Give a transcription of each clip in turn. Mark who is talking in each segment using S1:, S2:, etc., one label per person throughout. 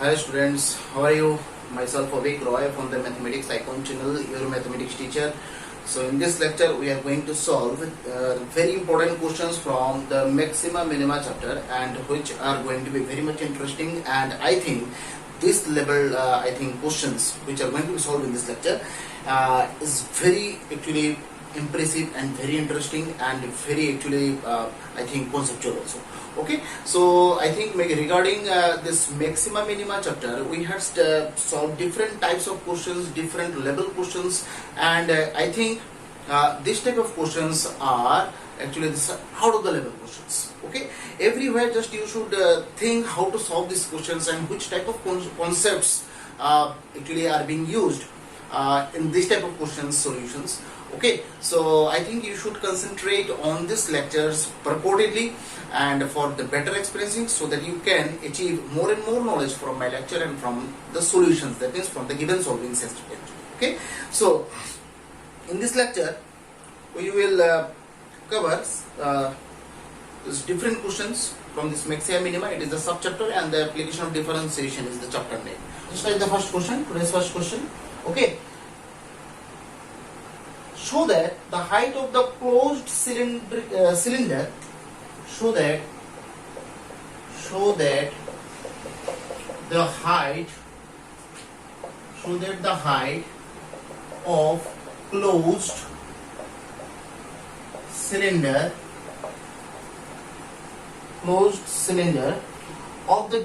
S1: Hi students, how are you? Myself Avik Roy from the Mathematics Icon channel, your mathematics teacher. So in this lecture we are going to solve very important questions from the Maxima Minima chapter, and which are going to be very much interesting, and I think this level questions which are going to be solved in this lecture is very actually impressive and very interesting and very actually I think conceptual also. Okay, so I think regarding this Maxima Minima chapter, we had solved different types of questions, different level questions, and I think this type of questions are actually this out of the level questions. Okay, everywhere just you should think how to solve these questions and which type of concepts actually are being used in this type of questions solutions. Okay, so I think you should concentrate on these lectures purportedly and for the better experiencing, so that you can achieve more and more knowledge from my lecture and from the solutions, that means from the given solving session. Okay, so in this lecture we will cover different questions from this Maxima Minima. It is the subchapter, and the application of differentiation is the chapter name. Just like the first question, today's first question. Okay, show that the height of the closed cylinder show that the height of closed cylinder of the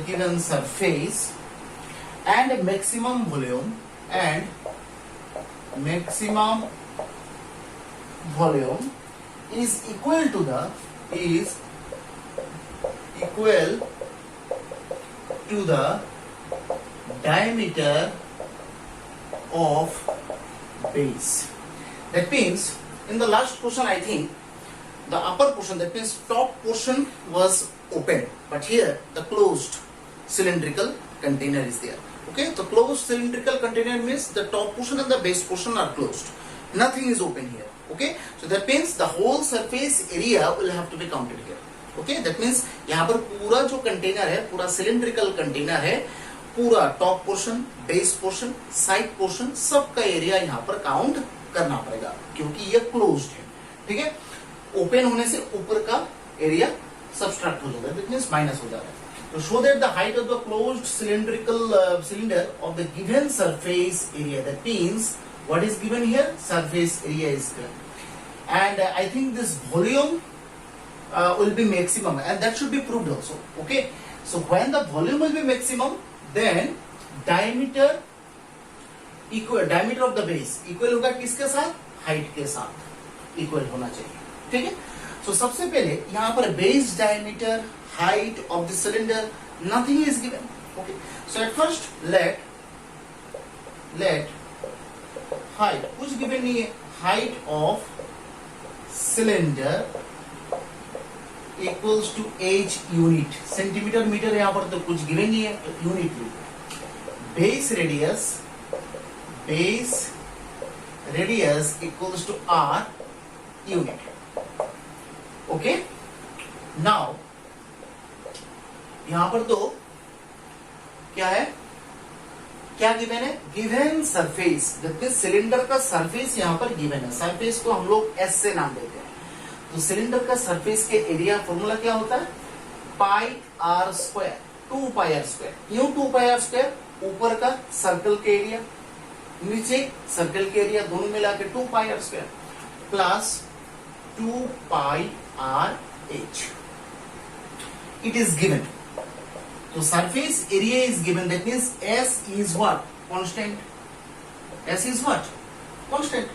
S1: given surface and a maximum volume is equal to the diameter of base. That means in the last question I think the upper portion, that means top portion, was open, but here the closed cylindrical container is there. Okay, the closed cylindrical container means the top portion and the base portion are closed, nothing is open here. Okay, so that means the whole surface area will have to be counted here. Okay, that means यहाँ पर पूरा जो container है, पूरा cylindrical container है, पूरा top portion, base portion, side portion, सबका area यहाँ पर काउंट करना पड़ेगा, क्योंकि ये क्लोज्ड है. ठीक है, ओपन होने से ऊपर का एरिया सब्सट्रैक्ट हो जाता है, दैट मींस माइनस हो जाता है. तो show that the height of the closed cylinder of the given surface area, that means what is given here, surface area is given, and I think this volume will be maximum, and that should be proved also. Okay, so when the volume will be maximum, then diameter of the base equal होगा किसके साथ, height के साथ equal होना चाहिए. ठीक है, so सबसे पहले यहाँ पर base diameter, height of the cylinder, nothing is given. Okay, so at first let height, कुछ given नहीं है, height of cylinder equals to h unit, centimetre metre यहाँ पर तो कुछ गिवन नहीं है, यूनिट ली. Base radius equals to r unit. Okay, now यहाँ पर तो क्या है, क्या गिवन है, गिवन सरफेस, जबकि सिलेंडर का सरफेस यहाँ पर गिवन है. सरफेस को हम लोग s से नाम देते हैं. तो सिलेंडर का सरफेस के एरिया फॉर्मूला क्या होता है, pi are square, 2 pi are square. क्यों 2 पाई आर स्क्वायर, ऊपर का सर्कल के एरिया, नीचे सर्कल के एरिया, दोनों मिला के 2 pi are square plus 2 pi r h. It is given. तो surface area is given, that means S is what, constant. S is what, constant.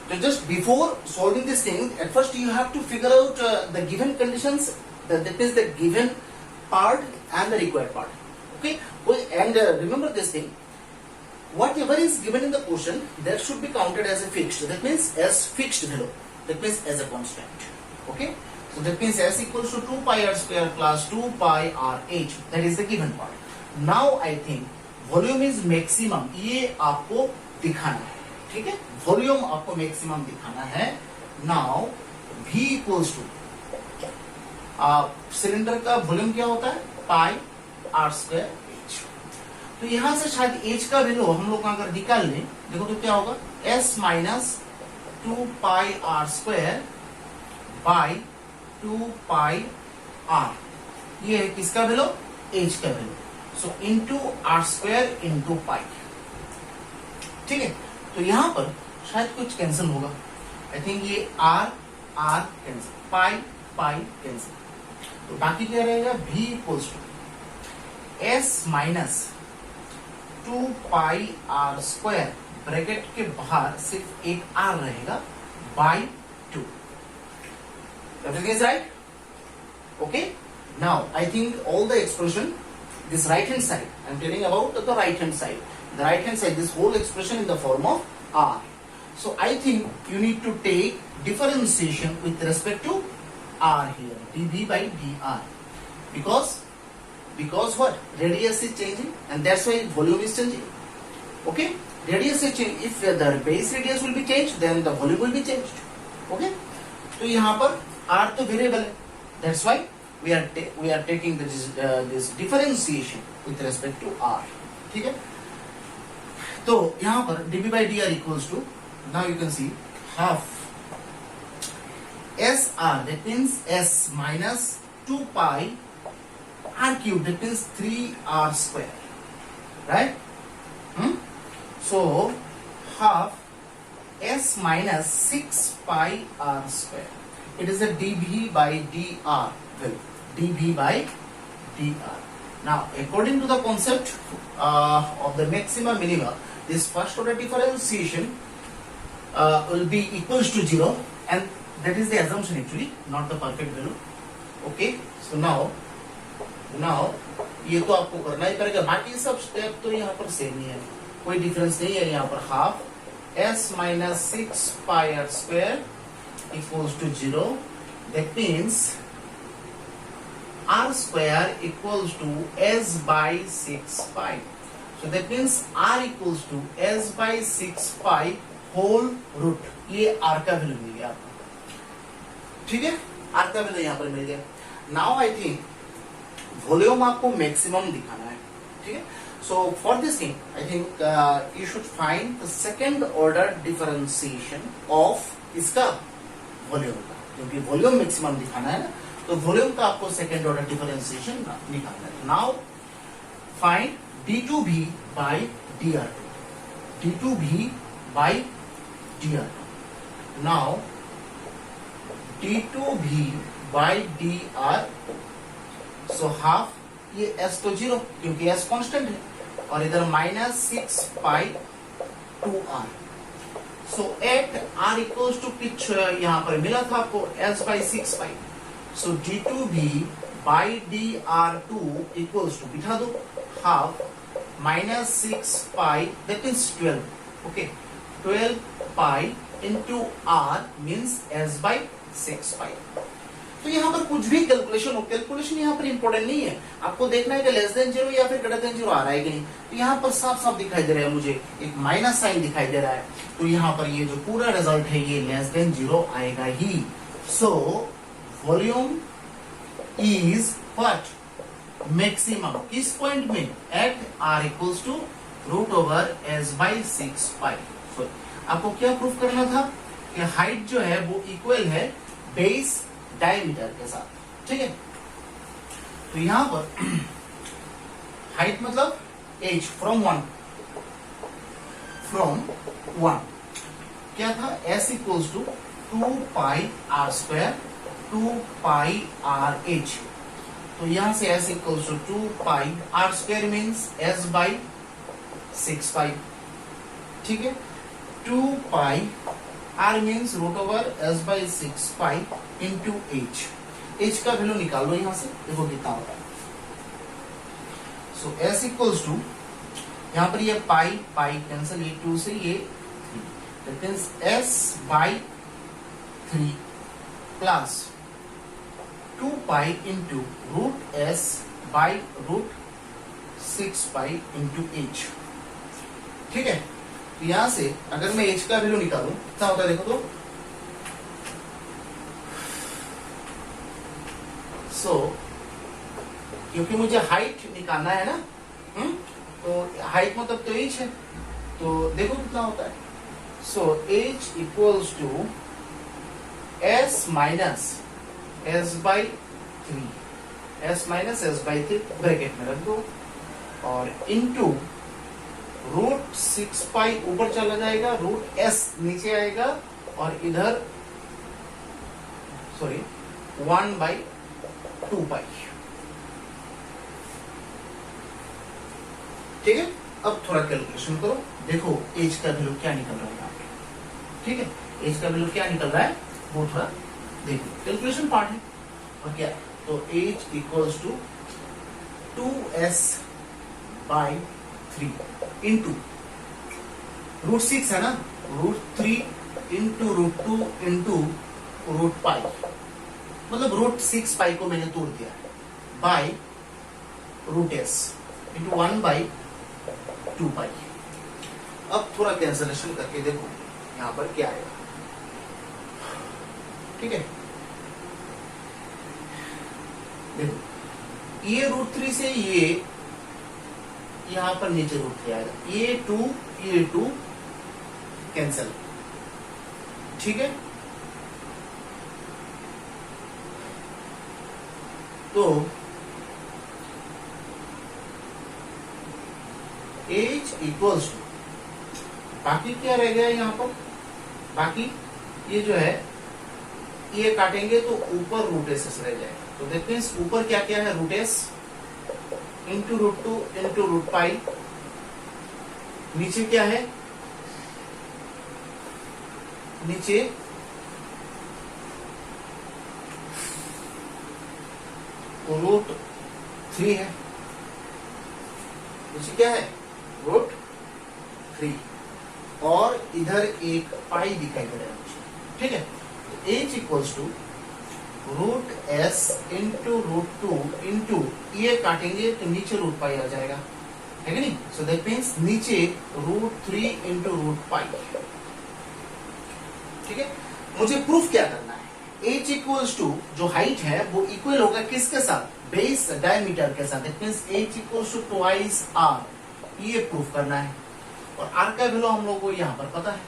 S1: So just before solving this thing, at first you have to figure out the given conditions, that is the given part and the required part. Okay, and remember this thing, whatever is given in the question, that should be counted as a fixed, that means as fixed value, that means as a constant. Okay, so that means s equals to 2 pi r square plus 2 pi r h, that is the given part. Now I think volume is maximum, ये आपको दिखाना है. ठीक है, volume आपको maximum दिखाना है. Now v equals to, cylinder का वॉल्यूम क्या होता है, पाई आर स्क्वायर एच। तो यहां से शायद एच का वैल्यू हम लोग अगर निकाल लें, देखो तो क्या होगा, s minus 2 pi are square by 2 pi r, ये है किसका वैल्यू, एच का value. So into r square into pi, ठीक है। तो यहां पर शायद कुछ कैंसिल होगा, आई थिंक ये r r cancel, pi pi cancel, तो बाकी क्या रहेगा, v equals to s minus 2 pi are square, bracket के बाहर सिर्फ एक r रहेगा, by 2। Everything is right, okay. Now I think all the expression, this right hand side, I'm telling about the right hand side, the right hand side, this whole expression in the form of r. So I think you need to take differentiation with respect to r here, dv by dr, because what, radius is changing and that's why volume is changing, okay. Radius is changing, if the base radius will be changed then the volume will be changed, okay. तो यहाँ पर r तो variable है, that's why we are taking this differentiation with respect to r, ठीक है। तो यहाँ पर dv by dr equals to, now you can see half sr, that means s minus 2 pi r cube, that means 3r square, right? So half s minus 6 pi r square, it is a dv by dr value, dv by dr. Now according to the concept of the maxima minima, this first order differentiation will be equals to 0, and that is the assumption actually, not the perfect value, okay. So now ये तो आपको करना ही पड़ेगा, बाकी सब step तो यहाँ पर सेम ही है, कोई डिफरेंस नहीं है। यहाँ पर half s minus 6 pi r square equals to 0, that means r square equals to s by 6 pi, so that means r equals to s by 6 pi whole root, ये r का value मिल गया आपको, ठीक है, r का value यहाँ पर मिल गया। नाउ आई थिंक वॉल्यूम आपको मैक्सिमम दिखाना है, ठीक है। So for this thing I think you should find the second order differentiation of इसका वॉल्यूम का, क्योंकि वॉल्यूम मैक्सिमम दिखाना है ना, तो वॉल्यूम का आपको सेकंड ऑर्डर डिफरेंशिएशन निकालना है। Now find d2v by dr2, d2v by dr2। Now d2v by dr, so half, ये s तो 0 क्योंकि s कांस्टेंट है, और इधर minus 6 pi 2r, so at r equals to pitch यहाँ पर मिला था आपको s by 6 pi, so d2v by dr2 equals to, बिठा दो, half minus 6 pi, that means 12, okay, 12 pi into r means s by 6 pi. तो यहाँ पर कुछ भी कैलकुलेशन हो, कैलकुलेशन यहाँ पर इंपॉर्टेंट नहीं है, आपको देखना है कि लेस देन 0 या फिर ग्रेटर देन 0 आ रहा है कि नहीं। तो यहाँ पर साफ साफ दिखाई दे रहा है, मुझे एक माइनस साइन दिखाई दे रहा है, तो यहाँ पर ये जो पूरा रिजल्ट है ये लेस देन 0 आएगा ही। So volume is what, maximum किस पॉइंट में, at r equals to root over s by 6 pi. आपको क्या प्रूफ करना था कि हाइट जो है वो इक्वल है बेस डायमीटर के साथ, ठीक है। तो यहां पर हाइट मतलब h फ्रॉम 1 क्या था, s equals to 2 pi r square 2 pi r h। तो यहां से s equals to 2 pi r square means s by 6 pi, ठीक है। 2 pi r means root over s by 6 pi into h का value निकाल लो यहां से, देखो कितना होता है। सो s इक्वल्स टू, यहां पर ये पाई पाई कैंसिल, ये 2 से ये 3, that means s by 3 plus 2 pi into root s by root 6 pi into h, ठीक है। तो यहां से अगर मैं h का वैल्यू निकालूं क्या होता है, देखो तो सो क्योंकि मुझे हाइट निकालना है ना, तो हाइट मतलब तो एच है, तो देखो कितना होता है। So h equals to s minus s by three, s minus s by three bracket में रख दो, और इंटू रूट 6 पाई ऊपर चला जाएगा, रूट एस नीचे आएगा, और इधर सॉरी 1 बाई 2 पाई। ठीक है, अब थोड़ा कैलकुलेशन करो, देखो एज का वैल्यू क्या निकल रहा है यहाँ पे। ठीक है, एज का वैल्यू क्या निकल रहा है वो थोड़ा देखो, कैलकुलेशन पार्ट है। और क्या है, तो h equals to 2s by 3 into root 6 है ना, root 3 into root 2 into root pi, मतलब रूट 6 पाई को मैंने तोड़ दिया, by root s into 1 by 2 pi. अब थोड़ा कैंसलेशन करके देखो यहां पर क्या आएगा। ठीक है, देखो ये रूट 3 से ये यहां पर नीचे रूट 3 आएगा, ये 2 कैंसल। ठीक है, तो एच इक्वल्स टू, बाकी क्या रह गया यहाँ पर, बाकी ये जो है ये काटेंगे तो ऊपर रूट एस रह जाएगा, तो दैट मीन्स ऊपर क्या क्या है, root s into root 2 into root pi, नीचे क्या है, नीचे रूट 3 है, नीचे क्या है रूट 3, और इधर एक पाई दिखाई दे रहा है मुझे। ठीक है, तो h equals to root s into root 2 into ये काटेंगे तो नीचे रूट पाई आ जाएगा, है कि नहीं। सो दैट मीन्स नीचे रूट 3 इंटू रूट पाई। ठीक है, मुझे प्रूफ क्या करना है, एच इक्वल्स टू जो हाइट है वो इक्वल होगा किसके साथ, बेस डायमीटर के साथ। That means h equals to twice r, ये प्रूफ करना है, और आर का वैल्यू हम लोगों को यहां पर पता है।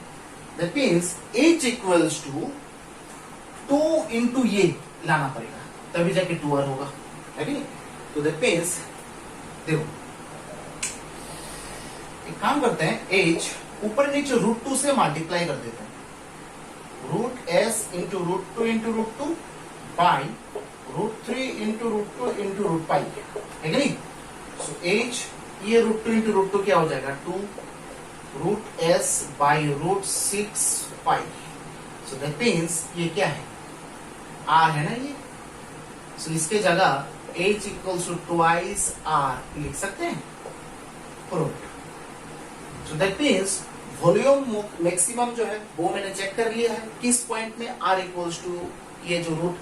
S1: That means h equals to 2 into ये लाना पड़ेगा, तभी जाके 2r होगा, है कि नहीं। तो दैट मीन्स देखो एक काम करते हैं, एच ऊपर नीचे रूट 2 से मल्टीप्लाई कर देते हैं, root s into root 2 into root 2 by root 3 into root 2 into root पाई, है कि नहीं। सो एच ये रूट 2 इंटू रूट 2 क्या हो जाएगा, 2 root S by root 6 pi. So that means ये क्या है, आर है ना ये। सो इसके जगह h equals to twice r लिख सकते हैं, proof. So that means volume maximum जो है वो मैंने चेक कर लिया है, किस पॉइंट में आर इक्वल्स टू ये जो रूट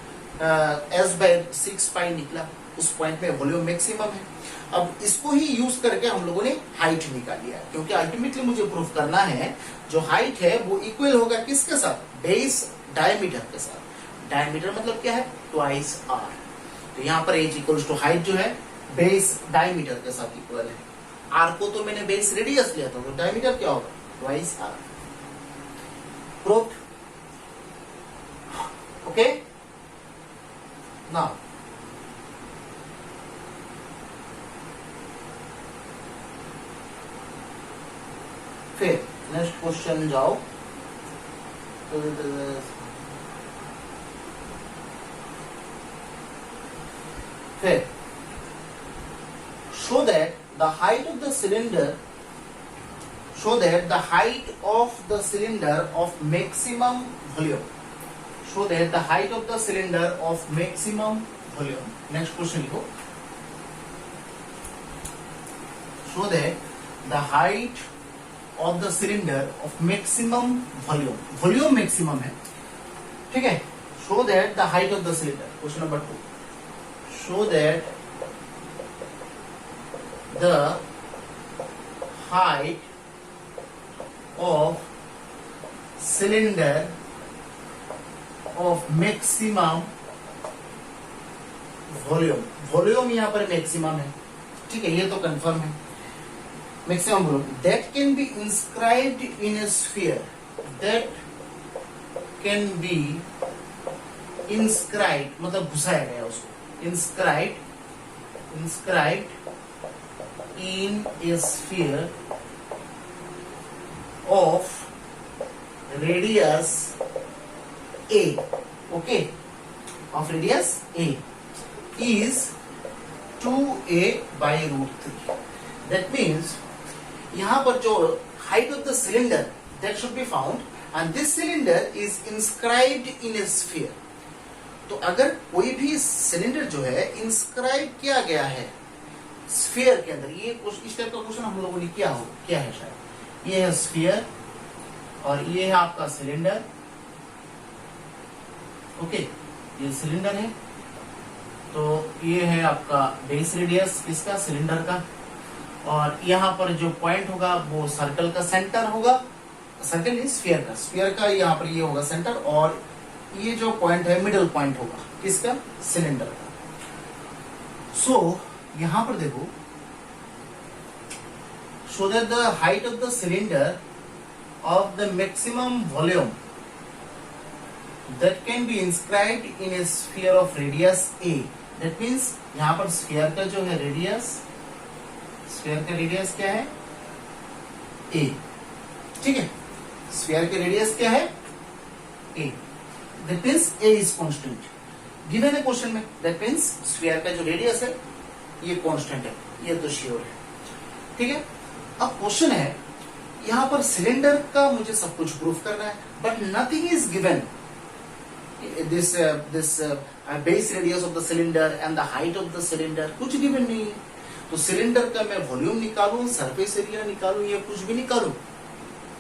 S1: एस बाई 6 पाई निकला, उस पॉइंट में वॉल्यूम मैक्सिमम है। अब इसको ही यूज करके हम लोगों ने हाइट निकाली है, क्योंकि अल्टीमेटली मुझे प्रूफ करना है जो हाइट है वो इक्वल होगा किसके साथ, बेस डायमीटर के साथ। डायमीटर मतलब क्या है, ट्वाइस आर। तो यहाँ पर एच इक्वल्स टू हाइट जो है बेस डायमीटर के साथ इक्वल है। आर को तो मैंने बेस रेडियस लिया था, तो डायमीटर क्या होगा, twice r. Proof. Okay, now फिर नेक्स्ट क्वेश्चन जाओ। फिर show that the height of the cylinder of maximum volume, show that the height of the cylinder of maximum volume, next question लिखो, show that the height of the cylinder of maximum volume, volume maximum है, ठीक है। show that the height of the cylinder, question number 2, show that the height of cylinder of maximum volume, volume यहाँ पर maximum है, ठीक है, ये तो कंफर्म है। Maximum volume that can be inscribed in A sphere, that can be inscribed मतलब घुसाया गया उसको, inscribed in a sphere of radius a, okay, of radius a is 2a by root 3. That means यहाँ पर जो height of the cylinder that should be found and this cylinder is inscribed in a sphere. तो अगर कोई भी cylinder जो है inscribe किया गया है स्फीयर के अंदर, ये इस टाइप का क्वेश्चन हम लोगों ने किया है शायद, ये है स्फीयर और ये है आपका सिलेंडर, ओके, ये सिलेंडर है, तो ये है आपका बेस रेडियस इसका सिलेंडर का, और यहाँ पर जो पॉइंट होगा वो सर्कल का सेंटर होगा, सर्कल नहीं स्फीयर का यहाँ पर ये होगा सेंटर, और ये जो पॉइंट है मिडिल पॉइंट होगा किसका, सिलेंडर का। सो यहां पर देखो, show that the height of the cylinder of the maximum volume that can be inscribed in A sphere of radius A. That means यहां पर स्फीयर का जो है रेडियस, स्फीयर का रेडियस क्या है, ए, ठीक है, स्फीयर का रेडियस क्या है, a. That means a is constant given है क्वेश्चन में, दैट मींस स्फीयर का जो रेडियस है ये कांस्टेंट है, ये तो श्योर है, ठीक है। अब क्वेश्चन है यहां पर सिलेंडर का मुझे सब कुछ प्रूफ करना है, but nothing is given, this base radius of the cylinder and the height of the cylinder कुछ गिवन नहीं है। तो सिलेंडर का मैं वॉल्यूम निकालूं, सरफेस एरिया निकालूं या कुछ भी निकालूं,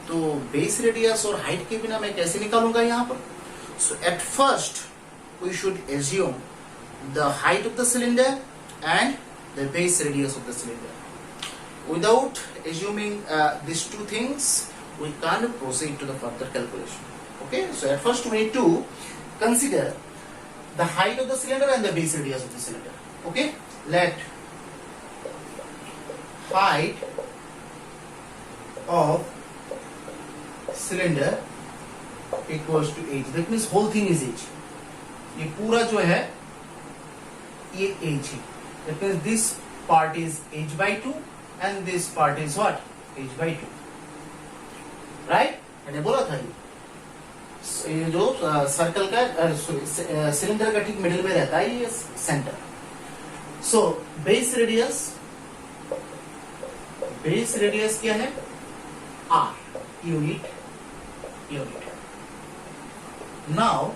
S1: तो बेस रेडियस और हाइट के बिना मैं कैसे निकालूंगा यहाँ पर। So at first we should assume the height of the cylinder and the base radius of the cylinder. Without assuming these two things, we can't proceed to the further calculation. Okay, so at first we need to consider the height of the cylinder and the base radius of the cylinder. Okay, let height of cylinder equals to h. That means whole thing is h. ये पूरा जो है ये h है। That means this part is h by 2 and this part is what, h by 2, right? मैंने बोला था ये जो सर्कल का सिलेंडर का ठीक मिडिल में रहता है ये सेंटर। सो बेस रेडियस क्या है, r, यूनिट। नाउ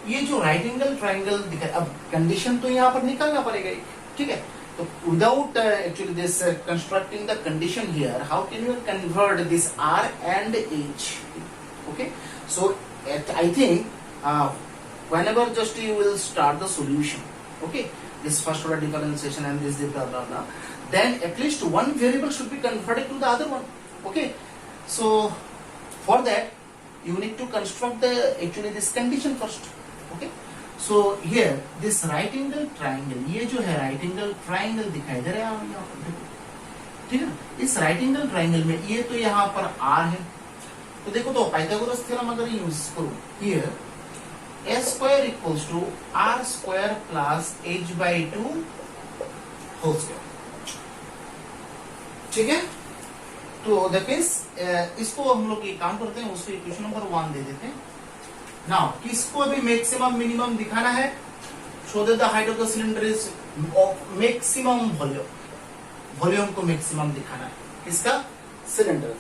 S1: ये जो राइट एंगल ट्राइंगल दिखा, अब कंडीशन तो यहाँ पर निकालना पड़ेगा, ठीक है। तो without actually this constructing the condition here, how can you convert this r and h, okay. So I think whenever just you will start the solution, okay, this first order differentiation and this blah blah blah, then at least one variable should be converted to the other one, okay. So for that you need to construct the actually this condition first, okay. So here this right angle triangle, ये जो है right angle triangle दिखाई दे रहा है यहाँ पर, ठीक है। इस right angle triangle में ये तो यहाँ पर R है, तो देखो तो पाइथागोरस थ्योरम अगर यूज करूं, here a square equals to r square plus h by 2 whole square, ठीक है। तो दैट मींस इसको हम लोग ये काम करते हैं, उसको इक्वेशन नंबर 1 दे देते हैं। नाउ किसको अभी मैक्सिमम मिनिमम दिखाना है, show that the height of the cylinder is maximum volume, volume को मैक्सिमम दिखाना है किसका, सिलेंडर,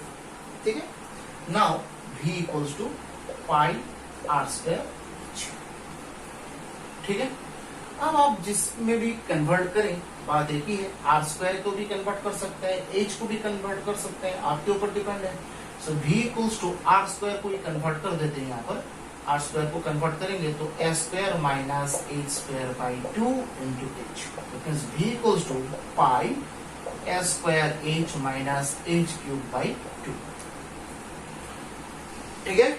S1: ठीक है। Now v equals to pi are square, ठीक है। अब आप जिसमें भी कन्वर्ट करें बात एक ही है, आर स्क्वायर को भी कन्वर्ट कर सकते हैं, एच को भी कन्वर्ट कर सकते हैं, आपके ऊपर डिपेंड है। So v equals to are square को कन्वर्ट कर देते हैं, यहाँ पर आर स्क्वायर को कन्वर्ट करेंगे तो a square minus h square by 2 into h, v equals to pi a square H minus H cube by 2, ठीक है।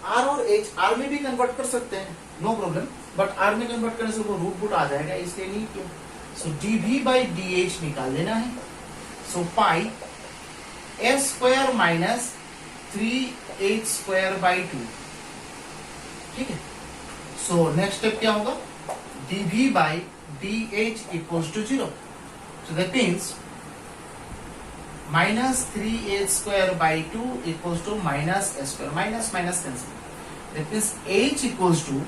S1: आर और एच, आर में भी कन्वर्ट कर सकते हैं, नो प्रॉब्लम, बट आर में कन्वर्ट करने से वो रूट पुट आ जाएगा, इसलिए नहीं किया। So dv by D h निकाल देना है। So pi s square minus 3h square by 2, ठीक है। सो नेक्स्ट स्टेप क्या होगा, dv by dh equals to 0। So that means minus 3h square by 2 equals to minus s square, minus minus cancel, that means h equals to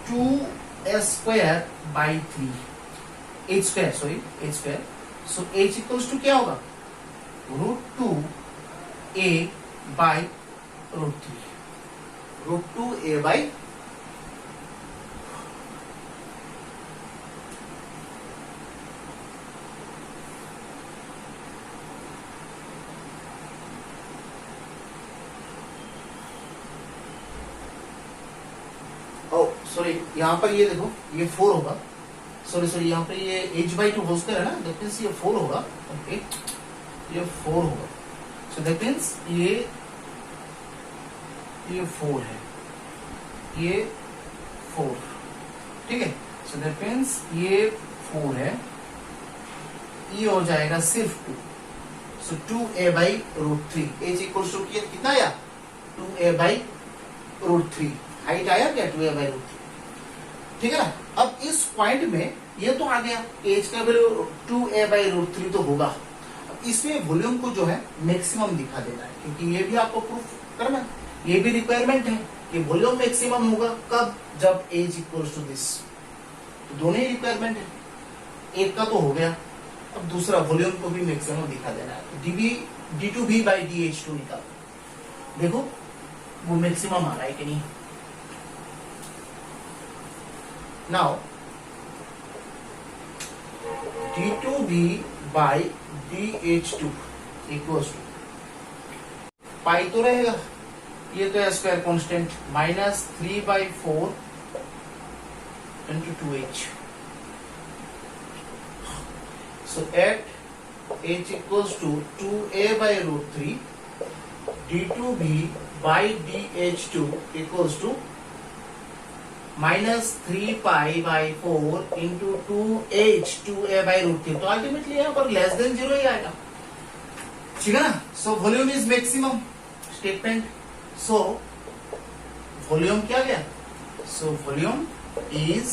S1: 2s square by 3, h square, sorry h square. So h equals to क्या होगा, √2a by √3, √2a by sorry यहाँ पर ये देखो ये 4 होगा, sorry यहाँ पर ये h/2 होल स्क्वायर है ना, दैट मींस ये 4 होगा, ओके ये 4 होगा। सो दैट मींस ये 4 है, ये 4, ठीक है। सो दैट मींस ये 4 है, ये हो जाएगा सिर्फ 2। So 2a by √3, h equals to कितना आया, 2a बाई √3, हाइट आया क्या 2a बाई √3, ठीक है ना। अब इस पॉइंट में ये तो आ गया, एज का वैल्यू 2a बाई √3 तो होगा। अब इसमें वॉल्यूम को जो है मैक्सिमम दिखा देना है, क्योंकि ये भी आपको प्रूफ करना है, ये भी रिक्वायरमेंट है कि वॉल्यूम मैक्सिमम होगा कब, जब एज इक्वल्स टू दिस। तो दोनों ही रिक्वायरमेंट है, एक का तो हो गया, अब दूसरा वॉल्यूम को भी मैक्सिमम दिखा देना है। d2v बाई dh2 निकालो, देखो वो मैक्सिमम आ रहा है कि नहीं। Now d2v by dh2 equals to पाई तो रहेगा, ये तो square constant, -3/4 into 2h। So at h equals to 2a by √3, d2v by dh2 equals to -3π/4 into 2h 2a by √3, तो अल्टीमेटली यहाँ पर लेस देन 0 ही आएगा, ठीक है ना। So volume is maximum statement, so volume क्या गया, so volume is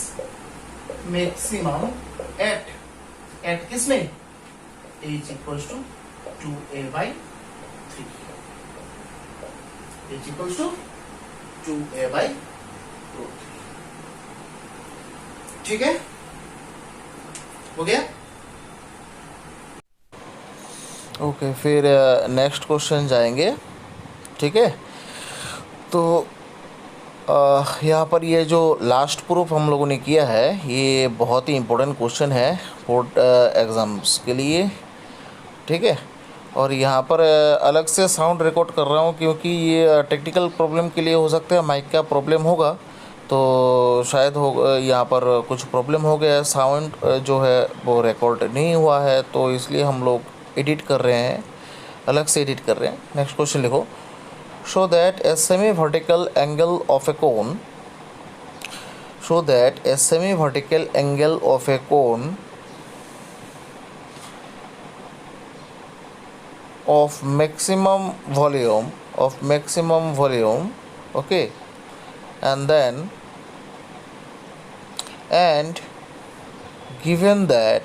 S1: maximum at किसमें, h equals to 2a by 3, h equals to 2a by √3, ठीक है, हो गया। ओके, फिर नेक्स्ट क्वेश्चन जाएंगे, ठीक है। तो यहाँ पर ये जो लास्ट प्रूफ हम लोगों ने किया है, ये बहुत ही इम्पोर्टेंट क्वेश्चन है बोर्ड एग्ज़ाम्स के लिए, ठीक है। और यहाँ पर अलग से साउंड रिकॉर्ड कर रहा हूँ, क्योंकि ये टेक्निकल प्रॉब्लम के लिए हो सकता है, माइक का प्रॉब्लम होगा, तो शायद हो यहाँ पर कुछ प्रॉब्लम हो गया है, साउंड जो है वो रिकॉर्ड नहीं हुआ है, तो इसलिए हम लोग एडिट कर रहे हैं, अलग से एडिट कर रहे हैं। नेक्स्ट क्वेश्चन लिखो, show that a semi vertical angle of a cone, show that a semi vertical angle of a cone of maximum volume, okay, and then and given that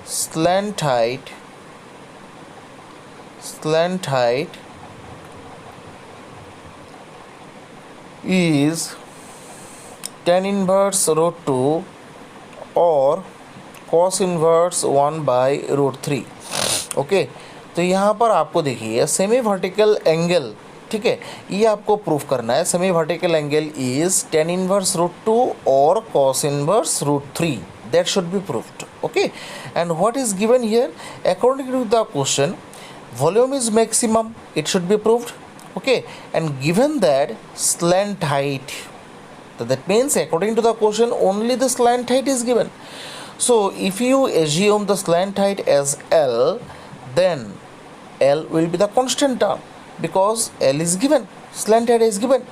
S1: slant height is tan inverse √2 और cos inverse 1/√3, okay. तो यहाँ पर आपको देखिए semi vertical angle, ठीक है, ये आपको प्रूफ करना है। Semi vertical angle is tan inverse √2 और cos inverse √3, that should be proved, okay। And what is given here, according to the question, volume is maximum, it should be proved, okay, and given that slant height, so that means according to the question only the slant height is given. So if you assume the slant height as L, then L will be the constant term because L is given, slant height is given.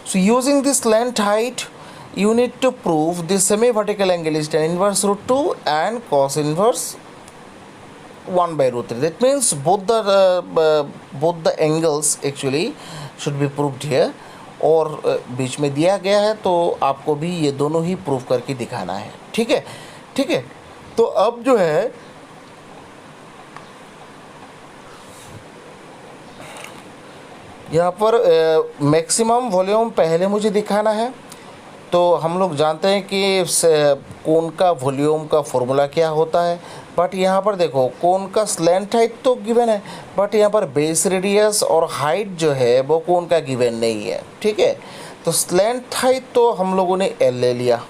S1: So using this slant height, you need to prove the semi-vertical angle is tan inverse root 2 and cos inverse 1 by root 3. That means both the angles actually should be proved here. और बीच में दिया गया है तो आपको भी ये दोनों ही प्रूव करके दिखाना है. ठीक है, ठीक है. तो अब जो है यहाँ पर मैक्सिमम वॉल्यूम पहले मुझे दिखाना है. तो हम लोग जानते हैं कि कोन का वॉल्यूम का फॉर्मूला क्या होता है, बट यहाँ पर देखो कोन का स्लैंट हाइट तो गिवन है, बट यहाँ पर बेस रेडियस और हाइट जो है वो कोन का गिवन नहीं है. ठीक है, तो स्लैंट हाइट तो हम लोगों ने एल ले लिया.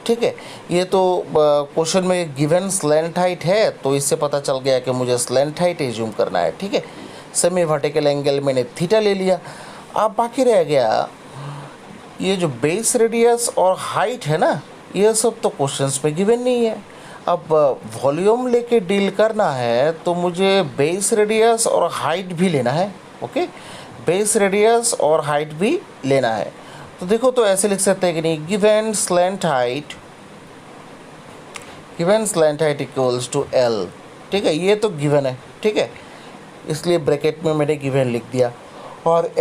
S1: ठीक है, ये तो क्वेश्चन में गिवन स्लैंट हाइट है तो इससे पता चल गया कि मुझे स्लैंट हाइट एज्यूम करना है. ठीक है, सेमी वर्टिकल एंगल मैंने थीटा ले लिया. अब बाकी रह गया ये जो बेस रेडियस और हाइट है ना, ये सब तो क्वेश्चंस में गिवन नहीं है. अब वॉल्यूम लेके डील करना है तो मुझे बेस रेडियस और हाइट भी लेना है. ओके, बेस रेडियस और हाइट भी लेना है. तो देखो तो ऐसे लिख सकते हैं कि नहीं, given slant height equals to L. ठीक है, ये तो गिवन है. ठीक है, इसलिए ब्रैकेट में मैंने गिवन लिख दिया. और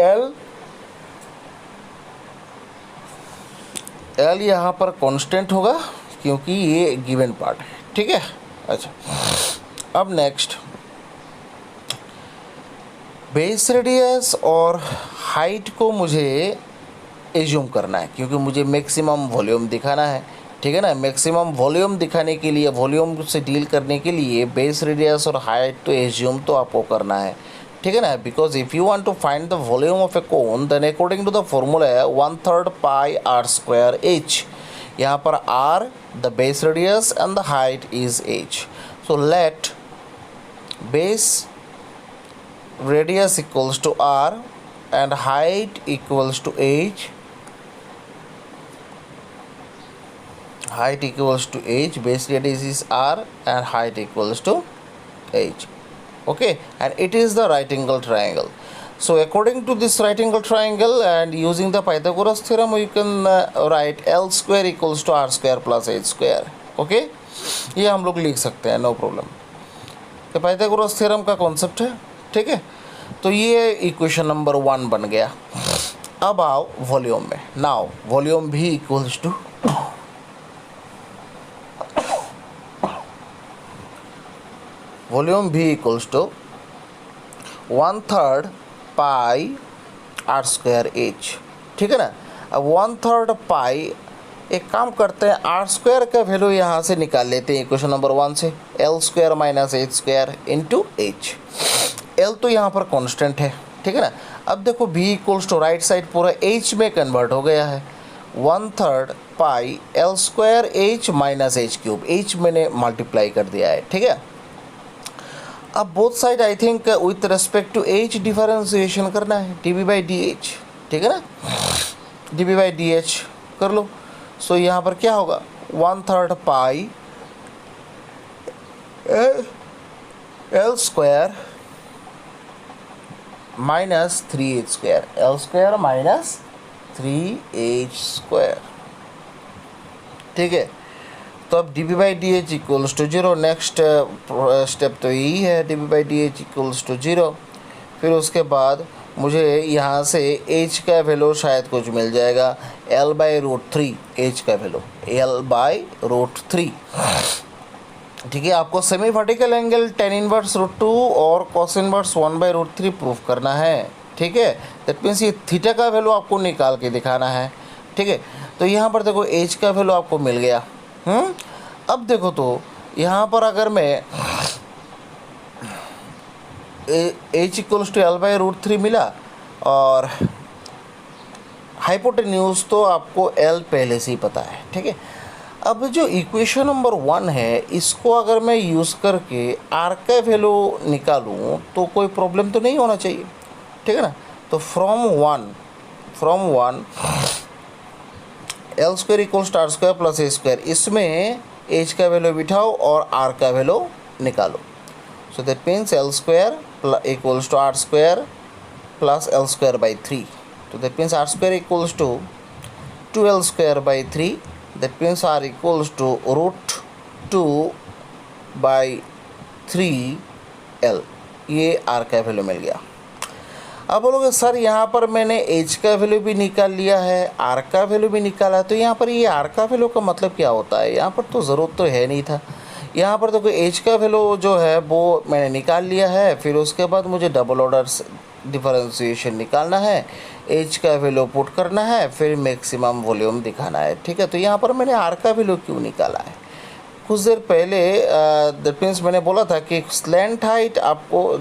S1: एल यहाँ पर कांस्टेंट होगा क्योंकि ये गिवन पार्ट है. ठीक है, अच्छा. अब नेक्स्ट बेस रेडियस और हाइट को मुझे एज्यूम करना है क्योंकि मुझे मैक्सिमम वॉल्यूम दिखाना है. ठीक है ना, मैक्सिमम वॉल्यूम दिखाने के लिए, वॉल्यूम से डील करने के लिए बेस रेडियस और हाइट तो एज्यूम तो आपको करना है. ठीक है ना, because if you want to find the volume of a cone then according to the formula है 1/3 पाई आर स्क्वायर एच. यहाँ पर R the base radius and the height is H. So let base radius equals to R and height equals to H. Height equals to h, base radius is r and height equals to h. Okay, and it is the right angle triangle. So according to this right angle triangle and using the Pythagoras theorem we can write L square equals to r square plus h square. Okay, ये हम लोग लिख सकते हैं, no problem. तो Pythagoras theorem का concept है. ठीक है, तो ये इक्वेशन नंबर 1 बन गया. अब आओ वॉल्यूम में. नाउ वॉल्यूम भी इक्वल्स टू वॉल्यूम भी equals to 1/3 pi are square H. ठीक है ना. अब 1/3 पाई, एक काम करते हैं, आर स्क्वायर का वैल्यू यहाँ से निकाल लेते हैं इक्वेशन नंबर 1 से. L square minus h square into H. L तो यहाँ पर कांस्टेंट है. ठीक है ना. अब देखो B equals to right side पूरा एच में कन्वर्ट हो गया है. 1/3 pi L square H minus H cube. H मैंने मल्टीप्लाई कर दिया है. ठीक है, अब both side I think with respect to H differentiation करना है, D B by D H. ठीक है ना, D B by D H कर लो. सो यहाँ पर क्या होगा, 1/3 pi L square minus 3h square. L square minus 3h square. ठीक है, तो अब D B by D H equals to 0. Next step तो यही है, D B by D H equals to 0. फिर उसके बाद मुझे यहाँ से h का वैल्यू शायद कुछ मिल जाएगा, l बाई रूट 3 h का वैल्यू l बाई रूट 3. ठीक है, आपको semi vertical angle tan inverse root 2 और cos inverse 1 by root 3 proof करना है. ठीक है, दैट मीन्स ये थीटा का वैल्यू आपको निकाल के दिखाना है. ठीक है, तो यहाँ पर देखो h का वैल्यू आपको मिल गया. अब देखो तो यहाँ पर अगर मैं h equals to L by root 3 मिला और हाइपोटेन्यूज तो आपको l पहले से ही पता है. ठीक है, अब जो इक्वेशन नंबर 1 है इसको अगर मैं यूज़ करके r का वैल्यू निकालूँ तो कोई प्रॉब्लम तो नहीं होना चाहिए. ठीक है ना. तो from one L square equals to are square plus A square, इसमें एच का वैल्यू बिठाओ और आर का वैल्यू निकालो. So that means L square equals to R square plus L square by 3. So that means R square equals to 2L square by 3. That means R equals to root 2 by 3L. ये R का value मिल गया। अब बोलोगे sir यहाँ पर मैंने H का value भी निकाल लिया है, R का वैल्यू भी निकाला है, तो यहाँ पर ये R का वैल्यू का मतलब क्या होता है? यहाँ पर तो ज़रूरत तो है नहीं था। यहाँ पर तो कोई H का वैल्यू जो है वो मैंने निकाल लिया है, फिर उसके बाद मुझे डबल ऑर्डर डिफरेंशिएशन निकालना है, H का वैल्यू पुट करना है, फिर मैक्सिमम वॉल्यूम दिखाना है। ठीक है, तो यहाँ पर मैंने R का वैल्यू क्यों निकाला है? कुछ देर पहले दैट मीन्स मैंने बोला था कि स्लैंट हाइट आपको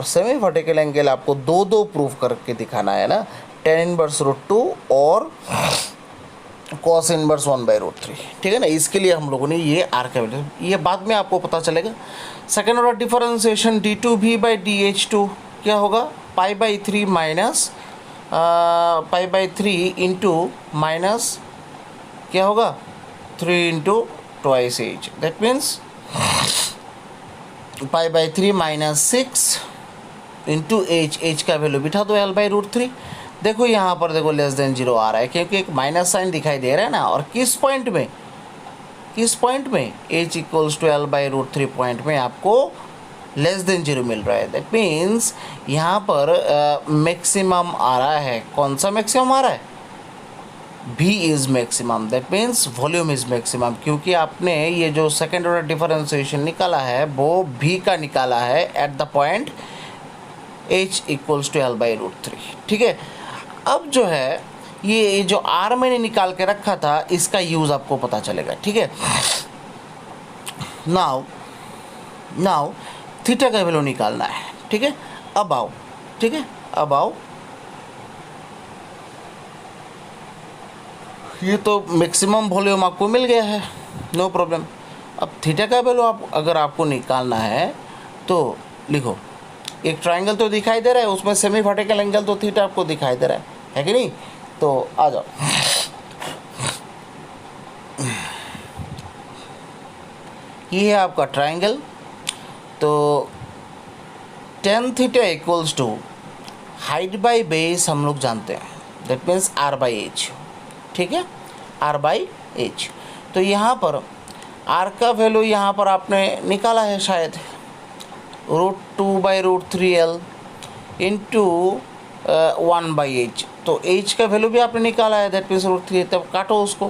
S1: सेमी वर्टिकल एंगल आपको दो प्रूफ करके दिखाना है ना, tan इनवर्स √2 और cos इनवर्स 1/√3। ठीक है ना, इसके लिए हम लोगों ने ये R का वैल्यू, ये बाद में आपको पता चलेगा। सेकेंड ऑर्डर डिफरेंशिएशन d2v/dh2 क्या होगा? π/3 माइनस π/3 इंटू माइनस क्या होगा? 3 into twice h। That means π/3 minus 6 into h का वैल्यू बिठा दो L/√3। देखो यहाँ पर देखो लेस देन 0 आ रहा है क्योंकि एक माइनस साइन दिखाई दे रहा है ना, और किस पॉइंट में h equals to L/√3 point में आपको लेस देन 0 मिल रहा है। दैट मीन्स यहाँ पर मैक्सिमम आ रहा है। कौन सा मैक्सिमम आ रहा है? V is maximum. That means volume is maximum, क्योंकि आपने ये जो सेकेंड ऑर्डर डिफरेंशिएशन निकाला है वो V का निकाला है at the point h equals to L/√3। ठीक है, अब जो है ये जो R मैंने निकाल के रखा था इसका यूज़ आपको पता चलेगा। ठीक है, नाउ थीटा का वैल्यू निकालना है। ठीक है, अब आओ। ठीक है, अब आओ, ये तो मैक्सिमम वॉल्यूम आपको मिल गया है, नो प्रॉब्लम। अब थीटा का वैल्यू अगर आपको निकालना है तो लिखो, एक ट्रायंगल तो दिखाई दे रहा है, उसमें सेमी वर्टिकल एंगल तो थीटा आपको दिखाई दे रहा है कि नहीं? तो आ जाओ, ये है आपका ट्रायंगल। तो tan theta equals to height by base हम लोग जानते हैं, दैट मीन्स R/h। ठीक है, R/h। तो यहाँ पर R का वैल्यू यहाँ पर आपने निकाला है शायद, √2/√3L इंटू 1/h। तो h का वैल्यू भी आपने निकाला है, दैट मीन्स √3। तब काटो उसको,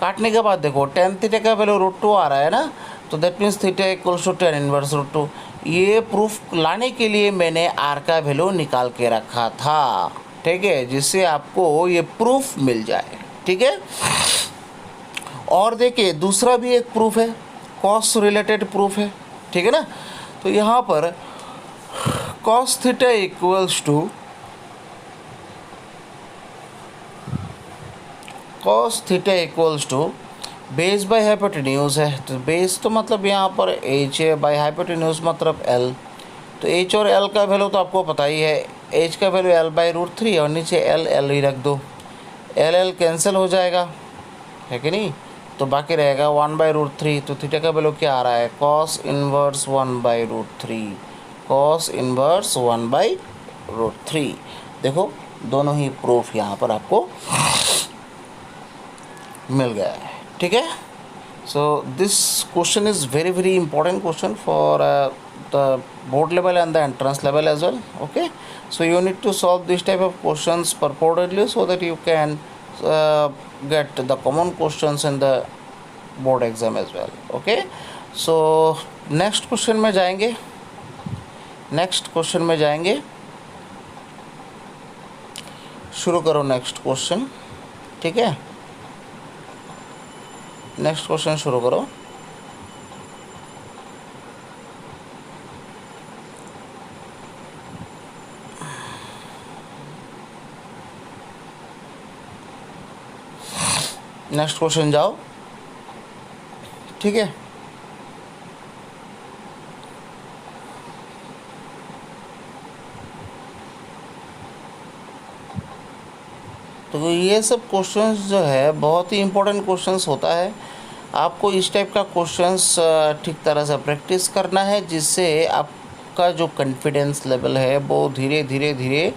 S1: काटने के बाद देखो tan थीटा का वैल्यू √2 आ रहा है ना, तो that means theta equals to tan inverse √2। ये प्रूफ लाने के लिए मैंने R का वैल्यू निकाल के रखा था। ठीक है, जिससे आपको ये प्रूफ मिल जाए। ठीक है, और देखिए दूसरा भी एक प्रूफ है, कॉस रिलेटेड प्रूफ है। ठीक है ना, तो यहाँ पर cos theta equals to base by hypotenuse है। तो बेस तो मतलब यहाँ पर h है, बाय हाइपोटेन्यूज मतलब l। तो h और l का वैल्यू तो आपको पता ही है, h का वैल्यू L/√3 और नीचे l ही रख दो, l कैंसिल हो जाएगा, है कि नहीं? तो बाकी रहेगा 1/√3। तो थीटा का वैल्यू क्या आ रहा है? cos inverse 1/√3, cos inverse 1/√3। देखो दोनों ही प्रूफ यहाँ पर आपको मिल गया है। ठीक है, so this question is very important question for the board level and the entrance level as well. Okay, so you need to solve this type of questions purportedly so that you can get the common questions in the board exam as well. Okay, so next question में जाएंगे, शुरू करो next question. ठीक है, next question शुरू करो। Next question जाओ। ठीक है, तो ये सब क्वेश्चंस जो है बहुत ही इम्पोर्टेंट क्वेश्चंस होता है। आपको इस टाइप का क्वेश्चंस ठीक तरह से प्रैक्टिस करना है, जिससे आपका जो कॉन्फिडेंस लेवल है वो धीरे धीरे धीरे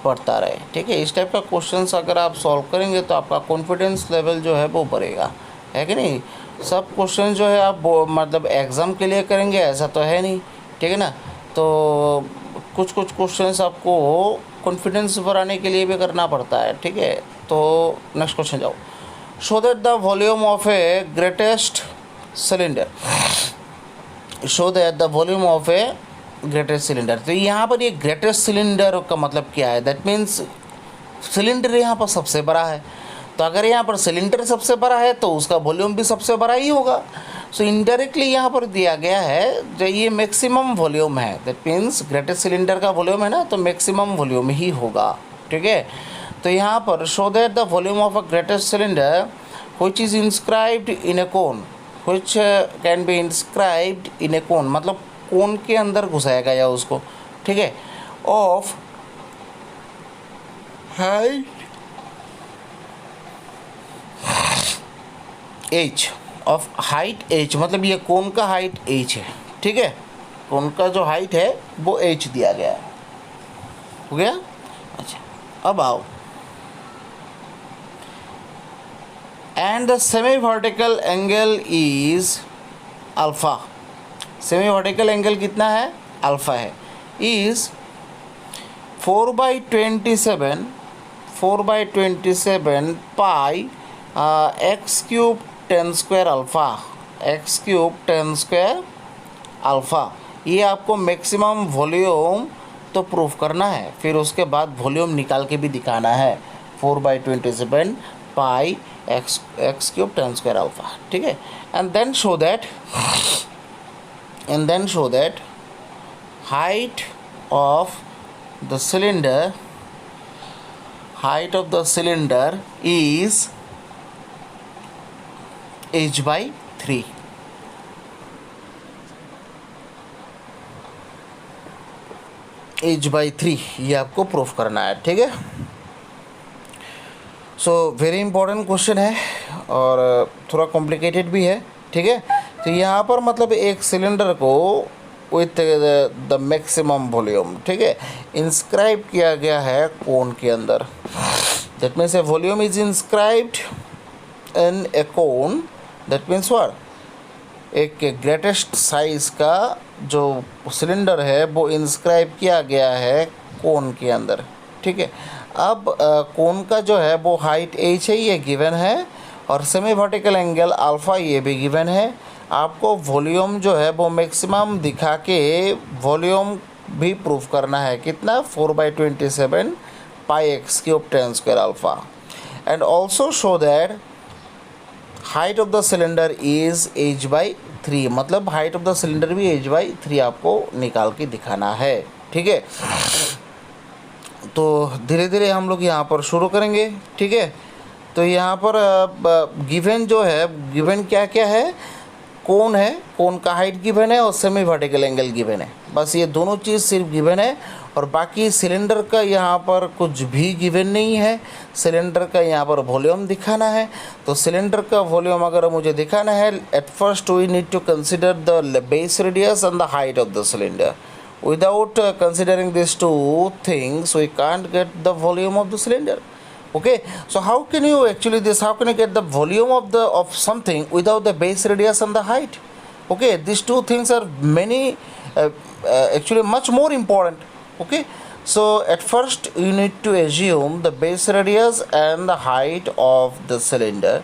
S1: बढ़ता रहे। ठीक है, इस टाइप का क्वेश्चंस अगर आप सॉल्व करेंगे तो आपका कॉन्फिडेंस लेवल जो है वो बढ़ेगा, है कि नहीं। सब क्वेश्चन जो है आप मतलब एग्ज़ाम के लिए करेंगे ऐसा तो है नहीं, ठीक है ना। तो कुछ कुछ क्वेश्चंस आपको कॉन्फिडेंस बढ़ाने के लिए भी करना पड़ता है, ठीक है। तो नेक्स्ट क्वेश्चन जाओ। Show that the volume of a greatest cylinder, show that the volume of a greatest cylinder. तो यहाँ पर ये ग्रेटेस्ट सिलेंडर का मतलब क्या है, दैट मीन्स सिलेंडर यहाँ पर सबसे बड़ा है। तो अगर यहाँ पर सिलेंडर सबसे बड़ा है तो उसका वॉल्यूम भी सबसे बड़ा ही होगा। सो इनडायरेक्टली यहाँ पर दिया गया है जो ये मैक्सिमम वॉल्यूम है, दैट मीन्स ग्रेटेस्ट सिलेंडर का वॉल्यूम है ना, तो मैक्सिमम वॉल्यूम ही होगा, ठीक है। तो यहाँ पर show that the volume of a greatest cylinder which is inscribed in a cone, which can be inscribed in a cone, मतलब कोन के अंदर घुसाया गया उसको, ठीक है, of height h, of height h, मतलब ये कोन का हाइट एच है, ठीक है। कोन का जो हाइट है वो एच दिया गया है, हो गया। अच्छा, अब आओ, and the semi vertical angle is alpha, semi vertical angle कितना है, अल्फ़ा है, is 4/27 pi x cube 10 square alpha, x cube 10 square alpha. ये आपको मैक्सिमम वॉल्यूम तो प्रूफ करना है, फिर उसके बाद वॉल्यूम निकाल के भी दिखाना है। 4/27 pi x cube 10 square alpha, ठीक है। And then show that height of the cylinder is h/3, h/3 ये आपको प्रूफ करना है, ठीक है। सो वेरी इंपॉर्टेंट क्वेश्चन है और थोड़ा कॉम्प्लिकेटेड भी है, ठीक है। तो यहाँ पर मतलब एक सिलेंडर को विथ द मैक्सिमम वॉल्यूम, ठीक है, इंस्क्राइब किया गया है कोन के अंदर, that means A volume is inscribed in a cone, that means what, एक ग्रेटेस्ट साइज का जो सिलेंडर है वो इंस्क्राइब किया गया है कोन के अंदर, ठीक है। अब कोन का जो है वो हाइट एच है, ये गिवन है, और सेमी वर्टिकल एंगल अल्फ़ा ये भी गिवन है। आपको वॉल्यूम जो है वो मैक्सिमम दिखा के वॉल्यूम भी प्रूफ करना है, कितना, 4/27 pi x cube 10 square alpha. And also show that height of the cylinder is h/3, मतलब हाइट ऑफ द सिलेंडर भी h/3 आपको निकाल के दिखाना है, ठीक है। तो धीरे धीरे हम लोग यहाँ पर शुरू करेंगे, ठीक है। तो यहाँ पर गिवन जो है, गिवन क्या क्या है, कोन है, कोन का हाइट गिवन है और सेमी वर्टिकल एंगल गिवन है, बस ये दोनों चीज़ सिर्फ गिवन है। और बाकी सिलेंडर का यहाँ पर कुछ भी गिवन नहीं है। सिलेंडर का यहाँ पर वॉल्यूम दिखाना है, तो सिलेंडर का वॉल्यूम अगर मुझे दिखाना है, at first we need to consider the base radius and the height of the cylinder. Without considering these two things, we can't get the volume of the cylinder. Okay, so how can you actually how can you get the volume of something without the base radius and the height? Okay, these two things are actually much more important. Okay, so at first you need to assume the base radius and the height of the cylinder,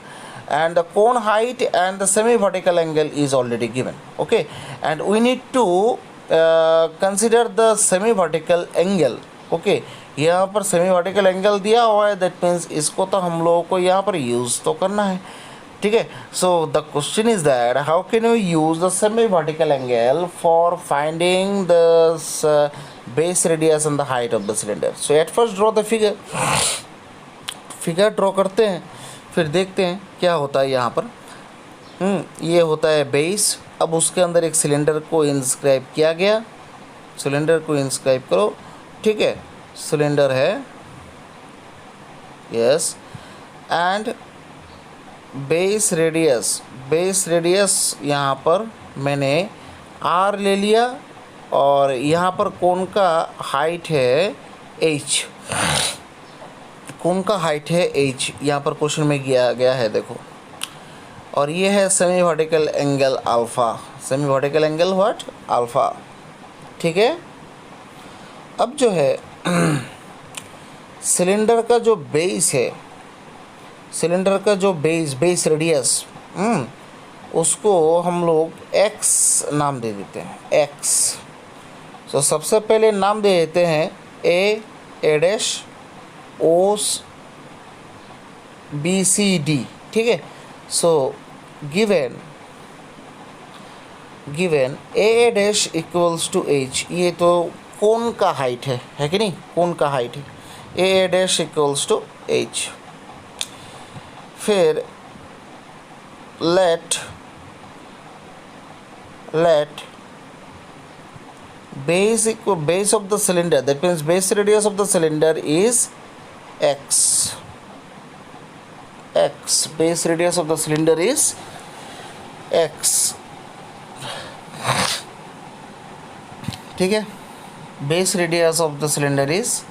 S1: and the cone height and the semi vertical angle is already given. Okay, and we need to consider the semi vertical angle. Okay, यहाँ पर semi vertical angle दिया हुआ है, that means इसको तो हम लोगों को यहाँ पर यूज़ तो करना है, ठीक है। So the question is that how can you use the semi vertical angle for finding the base radius and the height of the cylinder. So at first draw the figure draw करते हैं, फिर देखते हैं क्या होता है यहाँ पर। ये होता है बेस। अब उसके अंदर एक सिलेंडर को इंस्क्राइब किया गया, सिलेंडर को इंस्क्राइब करो, ठीक है, सिलेंडर है, यस, एंड बेस रेडियस यहाँ पर मैंने r ले लिया और यहाँ पर कोन का हाइट है h, कोन का हाइट है h, यहाँ पर क्वेश्चन में किया गया है देखो, और ये है semi vertical angle alpha, semi vertical angle what alpha, ठीक है। अब जो है सिलेंडर का जो बेस है, सिलेंडर का जो बेस रेडियस, उसको हम लोग x नाम दे देते हैं, x। तो सबसे पहले नाम दे देते हैं a dash o b c d, ठीक है। So given a dash equals to h, ये तो कोन का हाइट है कि नहीं, कोन का हाइट है, a dash equals to h। फिर let base of the cylinder, that means base radius of the cylinder is x, base radius of the cylinder is x, ठीक है, base radius of the cylinder is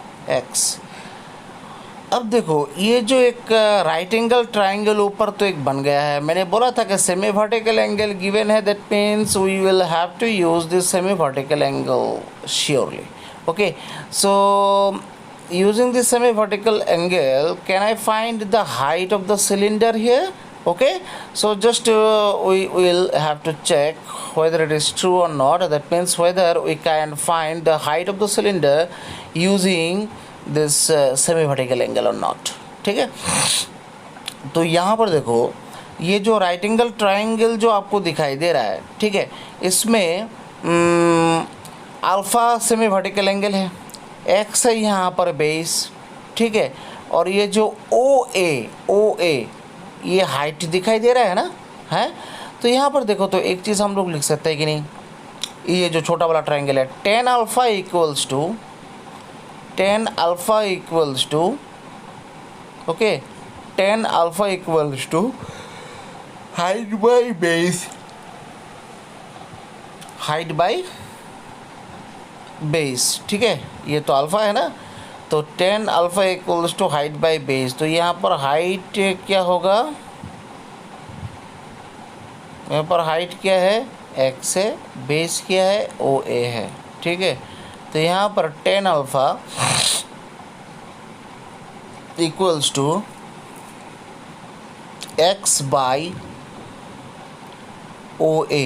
S1: x। अब देखो ये जो एक right angle triangle ऊपर तो एक बन गया है, मैंने बोला था कि सेमी वर्टिकल एंगल गिवन है, that means we will have to use this semi vertical angle surely, okay. So using this semi vertical angle can I find the height of the cylinder here, okay, so just we will have to check whether it is true or not, that means whether we can find the height of the cylinder using this semi vertical angle or not, ठीक है। तो यहाँ पर देखो ये जो right angle triangle जो आपको दिखाई दे रहा है, ठीक है, इसमें अल्फ़ा सेमी वर्टिकल एंगल है, एक्स है यहाँ पर बेस, ठीक है, और ये जो ओ ए ये हाइट दिखाई दे रहा है ना, है। तो यहाँ पर देखो तो एक चीज़ हम लोग लिख सकते हैं कि नहीं, ये जो छोटा वाला ट्राइंगल है, tan alpha equals to okay, tan alpha equals to height by base, ठीक है, ये तो अल्फ़ा है ना, तो tan alpha equals to height by base. तो यहाँ पर हाइट क्या होगा, यहाँ पर हाइट क्या है, x है, बेस क्या है, OA है, ठीक है। तो यहाँ पर tan alpha equals to x by OA,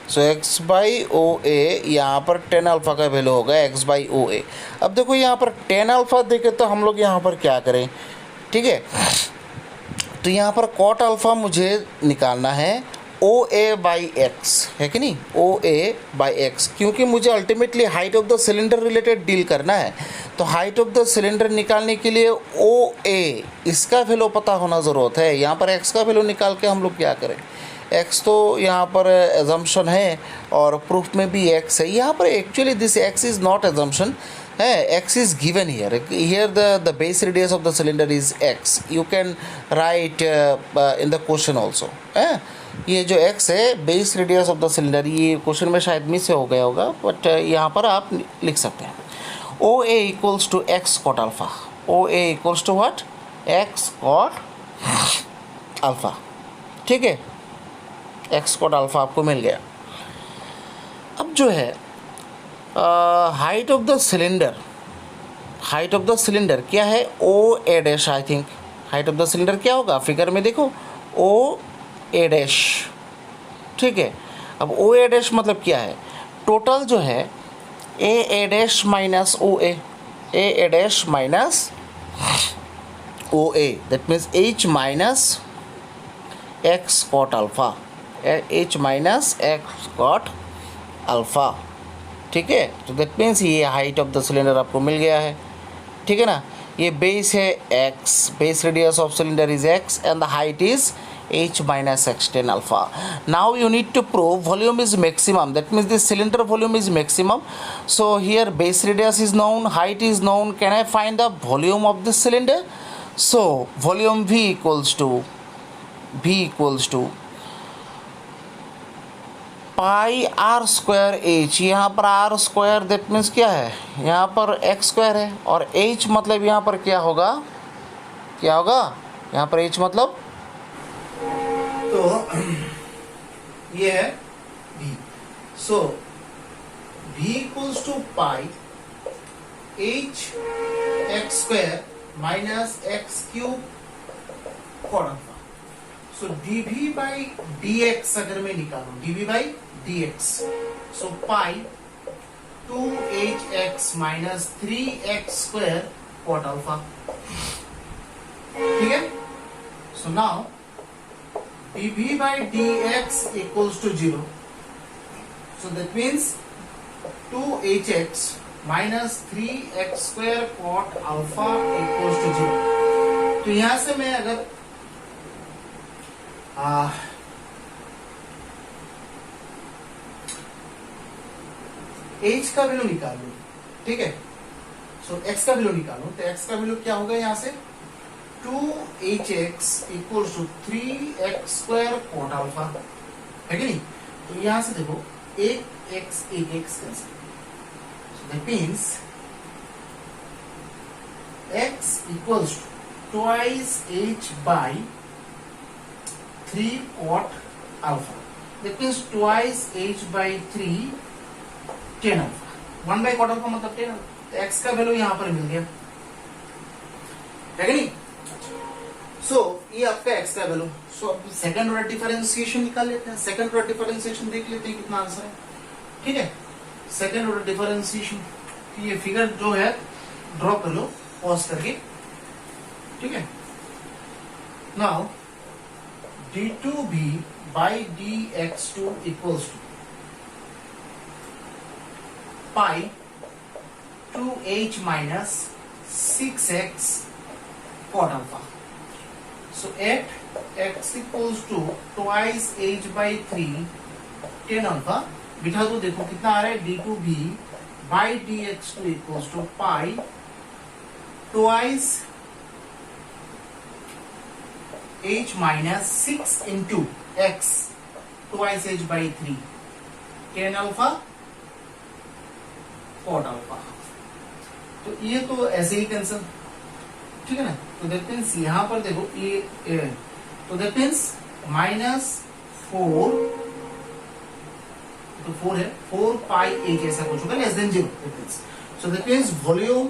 S1: so x by O A, यहाँ पर टेन अल्फ़ा का वैल्यू होगा x बाई ओ ए। अब देखो यहाँ पर टेन अल्फ़ा देखे तो हम लोग यहाँ पर क्या करें, ठीक है, तो यहाँ पर कॉट अल्फ़ा मुझे निकालना है ओ ए बाई एक्स, है कि नहीं, ओ ए बाई एक्स, क्योंकि मुझे ultimately height of the cylinder related deal करना है। तो हाइट ऑफ द सिलेंडर निकालने के लिए ओ ए इसका वैल्यू पता होना ज़रूरत है। यहाँ पर एक्स का वैल्यू निकाल के हम लोग क्या करें, एक्स तो यहाँ पर एजम्पशन है और प्रूफ में भी एक्स है, यहाँ पर actually this x is not assumption है, x is given here the base radius of the cylinder is x, you can write in the question also है। ये जो एक्स है base radius of the cylinder, ये क्वेश्चन में शायद miss हो गया होगा, बट यहाँ पर आप लिख सकते हैं O A equals to x cot alpha, O A equals to what, x cot alpha, ठीक है, एक्स कॉट अल्फ़ा आपको मिल गया। अब जो है हाइट ऑफ द सिलेंडर क्या है, O A dash, I think height of the cylinder क्या होगा, फिगर में देखो ओ ए डैश, ठीक है। अब ओ ए डैश मतलब क्या है, टोटल जो है A dash minus O A dash minus O A, that means h minus x cot alpha, h minus x cot alpha, ठीक है। तो दैट मीन्स ये हाइट ऑफ द सिलेंडर आपको मिल गया है, ठीक है ना। ये बेस है x, base radius of cylinder is x and the height is h minus x tan alpha. Now you need to prove volume is maximum, that means the cylinder volume is maximum. So here base radius is known, height is known. Can I find the volume of this cylinder? So volume v equals to pi are square H. यहाँ पर are square that means क्या है, यहाँ पर x square है, और H मतलब यहाँ पर क्या होगा, यहाँ पर एच मतलब तो ये है v. So v equals to pi H X square minus X cube cot alpha. So dv by dx अगर मैं निकालूं, dv by dx, so pi 2hx minus 3x square cot alpha. ठीक है. So now dv by dx equals to 0. So that means 2hx minus 3x square cot alpha equals to 0. तो यहां से मैं अगर h का वैल्यू निकालूं, ठीक है. सो x का वैल्यू निकालूं तो x का वैल्यू क्या होगा, यहां से 2hx equals to 3x square cot alpha है कि नहीं. तो यहां से देखो एक x cancel. So that means x equals to twice h by 3 cot alpha. That means twice h by 3 tan alpha. 1 by cot alpha मतलब tan अल्फा. तो x का वैल्यू यहां पर मिल गया है कि नहीं. सो ये आपका x का वैल्यू. सो अब सेकंड ऑर्डर डिफरेंशिएशन निकाल लेते हैं. सेकंड ऑर्डर डिफरेंशिएशन देख लेते हैं कितना आंसर है. ठीक है. सेकंड ऑर्डर डिफरेंशिएशन, ये फिगर जो है ड्रॉ कर लो पॉज करके. ठीक है. Now d2b by dx2 equals to pi 2h minus 6x cot alpha. So at x equals to twice h by 3 tan alpha. बिठा दो, देखो कितना आ रहा है, d2b by dx2 equals to pi twice h minus 6 into x twice h by 3 tan alpha cot alpha. तो ये तो ऐसे ही कैंसिल. ठीक है ना. तो दैट मीन्स यहां पर देखो ये तो दैट मीन्स माइनस 4, तो 4 है, 4 पाई ए ऐसा कुछ होगा less than 0. So that means volume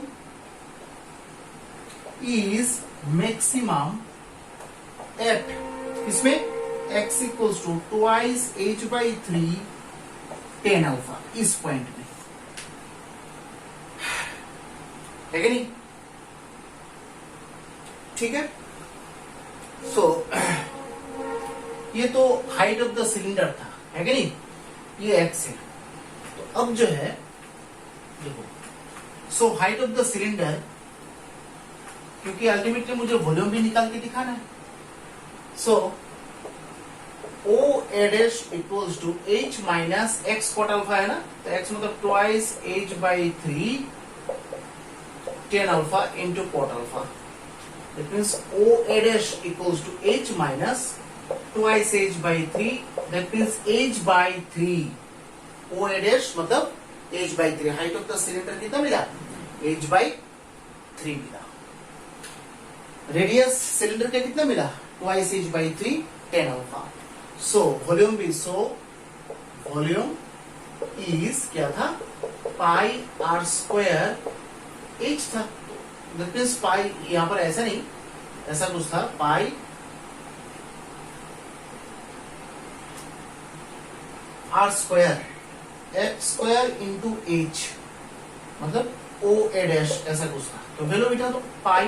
S1: is maximum at इसमें x equals to twice h by 3 tan alpha. इस पॉइंट में है कि नहीं. ठीक है. सो ये तो हाइट ऑफ द सिलेंडर था, है कि नहीं. ये x है. तो अब जो है देखो, so height of the cylinder, क्योंकि अल्टीमेटली मुझे वॉल्यूम भी निकाल के दिखाना है. So O A dash equals to h minus x cot alpha है ना. तो x मतलब twice h by 3 tan alpha into cot alpha. That means OA dash equals to h minus twice h by 3. That means h by 3. OA dash मतलब h by 3. Height of the cylinder कितना मिला, h by 3 मिला. Radius cylinder का कितना मिला, twice h by 3 tan alpha. So volume भी, so volume is क्या था, पाई आर स्क्वायर h था. दैट मींस पाई, यहां पर ऐसा नहीं, ऐसा कुछ था, pi are square x square into h मतलब ओ ए डैश ऐसा कुछ था. तो वैल्यू बिठा दो, पाई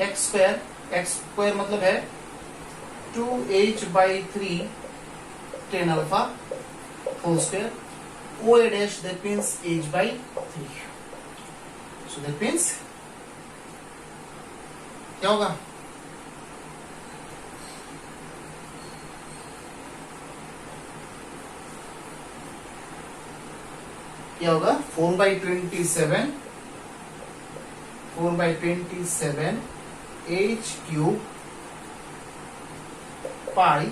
S1: एक्स स्क्वायर मतलब है 2h by 3 tan alpha whole square. O A dash that means h by 3. So that means क्या होगा, क्या होगा 4/27 h क्यूब पाई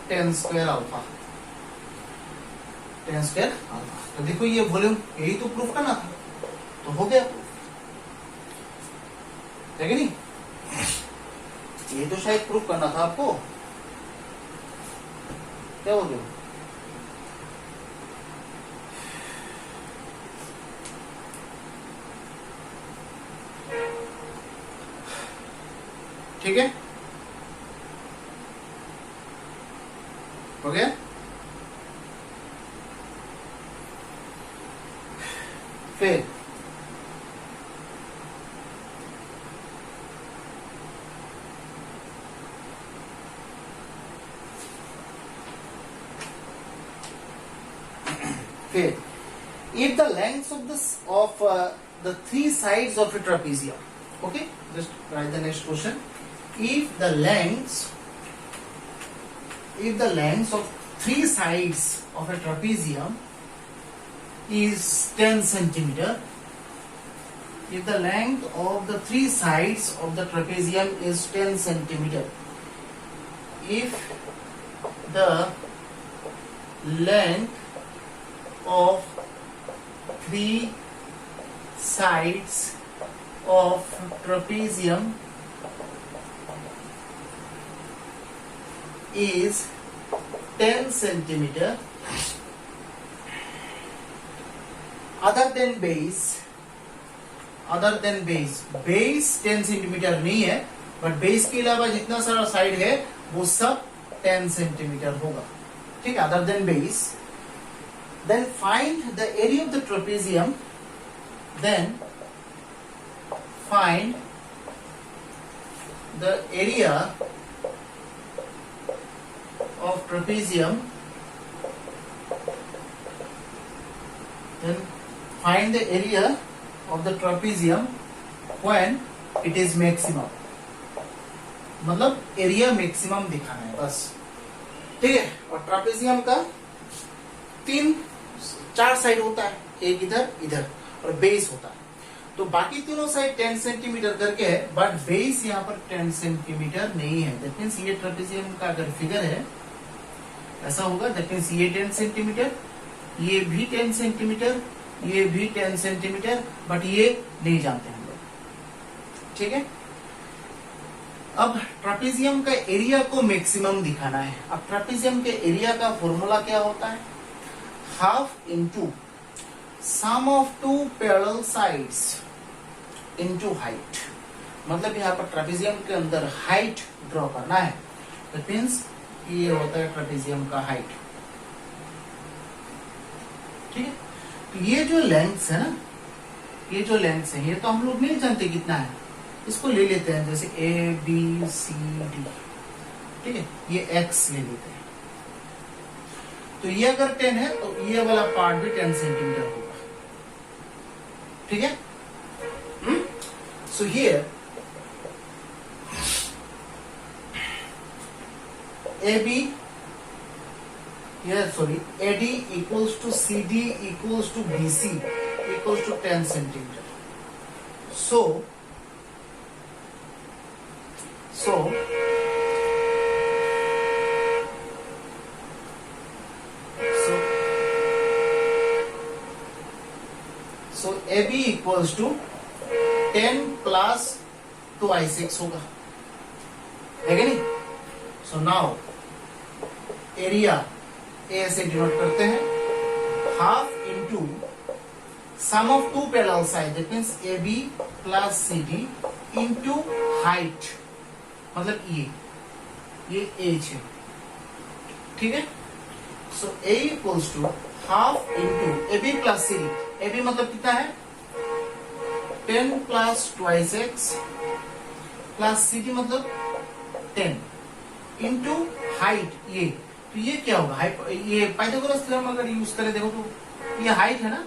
S1: 10 स्क्वायर अल्फा। तो देखो ये वॉल्यूम यही तो प्रूफ करना था, तो हो गया प्रूफ, है कि नहीं? ये तो शायद प्रूफ करना था आपको, क्या हो गया? ठीक है, हो गया। फिर if the lengths of the three sides of a trapezium, okay, just write the next question. If the lengths of three sides of a trapezium is 10 centimeter, if the length of the three sides of the trapezium is 10 centimeter, if the length of three sides of trapezium is 10 centimeter, other than base 10 centimetre नहीं है, but base के अलावा जितना सारा side है वो सब 10 centimetre होगा, ठीक है, other than base. Then find the area of the trapezium. Then find the area of trapezium. Then find the area of the trapezium when it is maximum. मतलब एरिया मैक्सिमम दिखाना है बस, ठीक है। और ट्रापेजियम का 4 साइड होता है, एक इधर और बेस होता है, तो बाकी तीनों साइड 10 सेंटीमीटर करके है, बट बेस यहाँ पर 10 सेंटीमीटर नहीं है। दैट मीन्स ये ट्रापेजियम का अगर फिगर है ऐसा होगा, दैट मीन्स ये 10 सेंटीमीटर, ये भी 10 सेंटीमीटर, ये भी 10 सेंटीमीटर, बट ये नहीं जानते हम लोग, ठीक है। अब ट्रापेजियम का एरिया को मैक्सिमम दिखाना है। अब ट्रापेजियम के एरिया का फॉर्मूला क्या होता है? Half into sum of two parallel sides into height. मतलब यहाँ पर ट्रापेजियम के अंदर हाइट ड्रॉ करना है, दैट मीन्स ये होता है ट्रापेजियम का हाइट, ठीक है। तो ये जो लेंथ है ना, ये जो लेंथ है, ये तो हम लोग नहीं जानते कितना है, इसको ले लेते हैं जैसे ABCD, ठीक है, ये x ले लेते हैं। तो ये अगर 10 है तो ये वाला पार्ट भी 10 सेंटीमीटर होगा, ठीक है। So here AD equals to CD equals to BC equals to 10 centimeter. So AB equals to 10 plus 2i6 होगा, है कि नहीं? So now एरिया A से डिनोट करते हैं, half into sum of two parallel side, that means AB plus CD into height, मतलब ये edge है, ठीक है। So A equals to half into AB plus CD। AB मतलब कितना है? 10 प्लस 2i6 प्लस CD मतलब 10 इंटू हाइट, ये तो ये क्या होगा? ये पाइथागोरस थ्योरम अगर यूज करें, देखो तो ये हाइट है ना,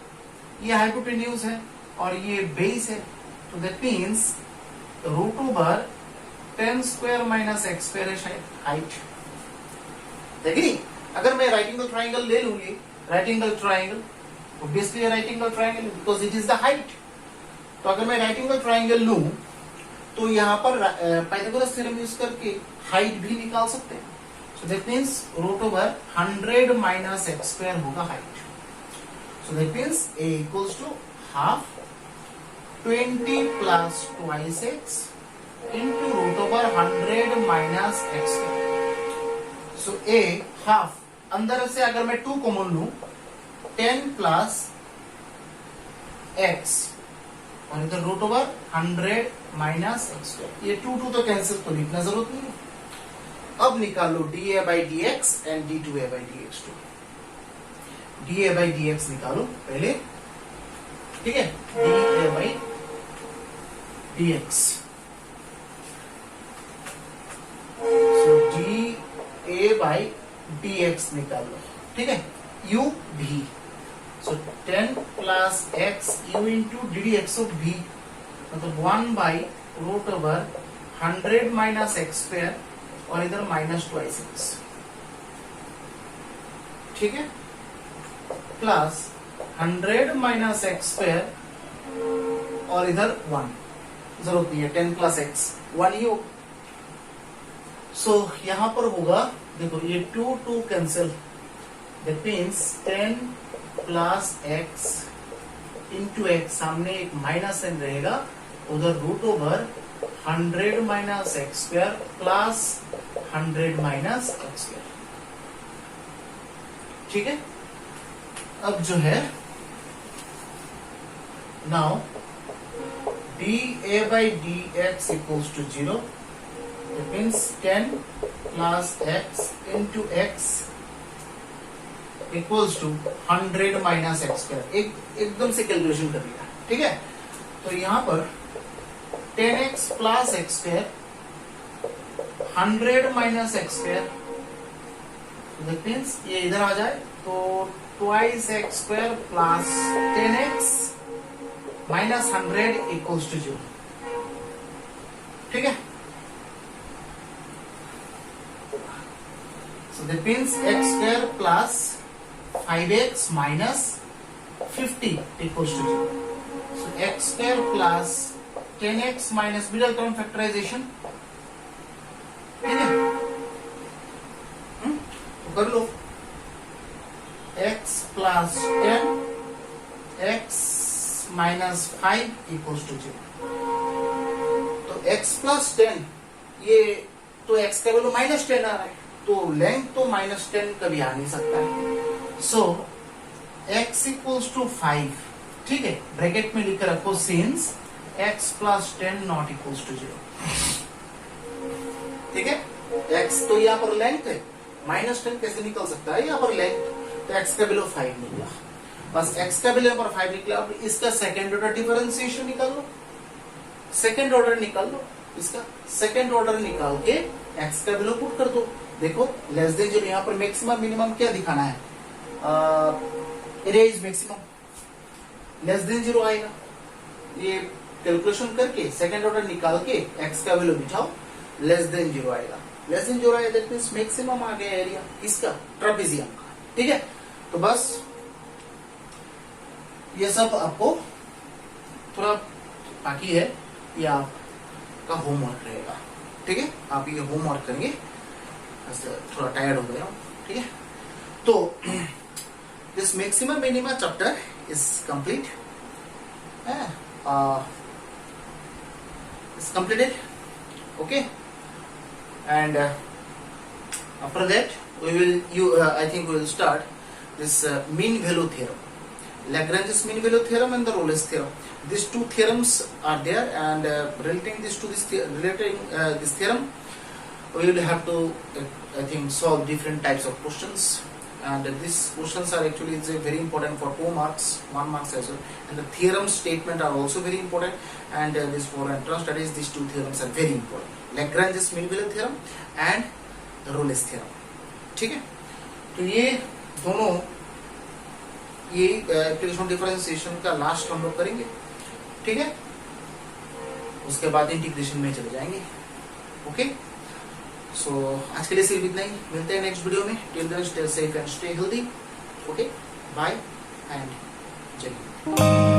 S1: ये हाइपोटेन्यूज है और ये बेस है, तो that means root over 10 square minus x square है शायद हाइट, देखिए। अगर मैं राइट एंगल ट्राइंगल ले लूं, ये right angle triangle, obviously right angle triangle because it is the height. तो अगर मैं राइट एंगल ट्राइंगल लूं तो यहाँ पर पाइथागोरस थ्योरम यूज करके हाइट भी निकाल सकते हैं। So that means root over 100 minus x square होगा height. So that means a equals to half 20 plus twice x into root over 100 minus x square. So a half, अंदर से अगर मैं 2 कॉमन लूं 10 प्लस एक्स और इधर root over 100 minus x square, ये 2 तो कैंसिल, तो लिखना जरूरत नहीं है। अब निकालो dA by dx and d2a by dx। dA by dx निकालो पहले, ठीक है, dA by dx। So dA by dx निकालो, ठीक है, u v। So 10 plus x u into ddx of v, मतलब 1 by root over 100 minus x square और इधर माइनस ट्वाइस एक्स, ठीक है, प्लस 100 माइनस एक्स स्क्वायर और इधर 1, जरूरत नहीं है, 10 प्लस एक्स 1 ही हो। सो यहां पर होगा, देखो ये 2 cancel, that means 10 plus X into X, सामने एक माइनस एन रहेगा, उधर root over 100 minus x square plus 100 minus x square, ठीक है। अब जो है now dA by dx equals to 0, it means 10 plus x into x equals to 100 minus x square. एकदम से कैलकुलेशन कर लिया, ठीक है। तो यहां पर 10x plus X square 100 minus x square, that means ये इधर आ जाए तो twice X square plus 10x minus 100 equals to 0, ठीक है। So that means x square plus 5x minus 50 equals to 0. So x square plus 10x minus middle term factorization, ठीक है, तो कर लो, x plus 10 x minus 5 equals to 0। तो x plus 10, ये तो x का वैल्यू माइनस 10 आ रहा है, तो लेंथ तो माइनस 10 कभी आ नहीं सकता है। सो x इक्वल्स टू 5, ठीक है, ब्रैकेट में लिख रखो since x plus 10 not equals to 0, ठीक है। x तो यहाँ पर लेंथ है, माइनस 10 कैसे निकल सकता है, यहाँ पर लेंथ, तो x का वैल्यू 5 निकला, बस x का वैल्यू पर 5 निकला। अब इसका सेकेंड ऑर्डर डिफरेंशिएशन निकाल लो, सेकेंड ऑर्डर निकाल लो, इसका सेकेंड ऑर्डर निकाल के x का वैल्यू पुट कर दो। देखो लेस देन 0, यहाँ पर मैक्सिमम मिनिमम क्या दिखाना है, area is maximum, less than 0 आएगा। ये कैलकुलेशन करके सेकंड ऑर्डर निकाल के x का वैल्यू बिठाओ, लेस देन 0 आएगा, लेस देन 0 आएगा, दैट मींस मैक्सिमम आ गया एरिया इसका, ट्रापेजियम का, ठीक है। तो बस ये सब आपको थोड़ा बाकी है, ये आपका होमवर्क रहेगा, ठीक है। आप ये होमवर्क करेंगे, थोड़ा टायर्ड हो गया, ठीक है। तो this maximum minima chapter is complete, it's completed, okay, and after that we will I think we will start this mean value theorem, Lagrange's mean value theorem and the Rolle's theorem. These two theorems are there, and relating this theorem we will have to I think solve different types of questions. And these questions are actually very important for 2 marks, 1 marks as well, and the theorem statement are also very important, and this for entrance studies these two theorems are very important, Lagrange's mean value theorem and the Rolle's theorem, ठीक है। तो ये दोनों, ये application differentiation का last हम लोग करेंगे, ठीक है, उसके बाद इंटीग्रेशन में चले जाएंगे, ओके। सो आज के लिए सिर्फ इतना ही, मिलते हैं नेक्स्ट वीडियो में। Till then stay safe and stay healthy. Okay, bye and जय हिंद।